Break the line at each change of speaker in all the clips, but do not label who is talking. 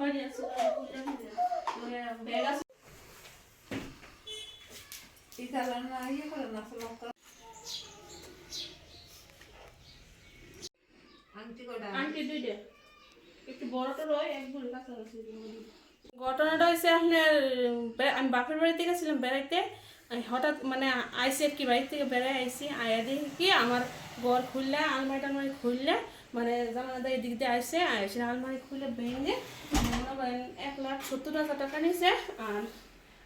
বাড়ি আছে ব্যাগ আছে
না ইয়ে করে না লঙ্কা
আন্টি দুইটা একটু বড়টা রয় এক ভরি কাছাকাছি ঘটনাটা হয়েছে আপনার আমি বাপের বাড়িতে গেছিলাম বেড়াইতে হঠাৎ মানে আইসি আর কি বাড়ি থেকে বেড়াই আইসি আয়া দেখি কি আমার ঘর খুললে আলমারি টালমারি খুললে মানে জানালা এদিক দিয়ে আইসে আইসে আলমারি খুলে ভেঙে মনে করেন 1,70,000 নিছে আর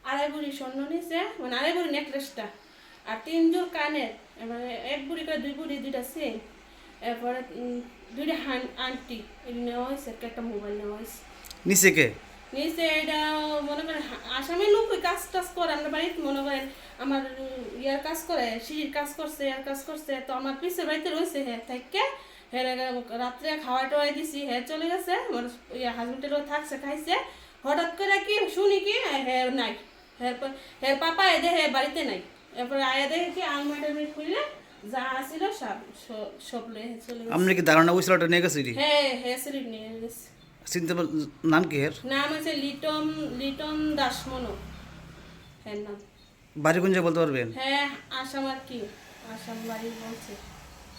2.5 ভরি স্বর্ণ নিছে মানে 2.5 ভরি নেকলেসটা আর 3 জোড় কানের মানে 1 ভরি করে 2 ভরি 2টা চেন এরপরে 2টা আংটি এগুলো নেওয়া হয়েছে একটা মোবাইল নেওয়া হয়েছে
নিচে কে
নিচে এটা মনে করেন আসামের লোক কাজ টাজ করে আমরা বাড়িতে মনে করেন আমার ইয়ার কাজ করে সিঁড়ির কাজ করছে ইয়ার কাজ করছে তো আমার পিছের বাড়িতে রয়েছে হ্যাঁ থেকে হ্যাঁ রাত্রে খাওয়া টাওয়াই দিছি হ্যাঁ চলে গেছে আমার ইয়া হাজবেন্ডেরও থাকছে খাইছে হঠাৎ করে কি শুনি কি হ্যাঁ নাই হ্যাঁ পাপা এদের হ্যাঁ বাড়িতে নাই এরপরে আয়া দেখে কি আলমারি খুললে যা আসছিল সব লয়ে চলে গেছে
আপনি কি ধারণা বুঝছিল ওটা নিয়ে গেছে
হ্যাঁ হ্যাঁ সিঁড়ি নিয়ে গেছে
চিনতে নাম কি এর
নাম আছে লিটন দাস মনো হ্যাঁ নাম
বাড়ি কোন জায়গায় বলতে পারবেন
হ্যাঁ আসাম আর কি আসাম বাড়ি বলছে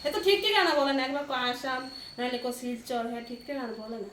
হ্যাঁ তো ঠিক ঠিকানা বলে না একবার আসাম নাহলে শিলচর হ্যাঁ ঠিক ঠিকানা বলে না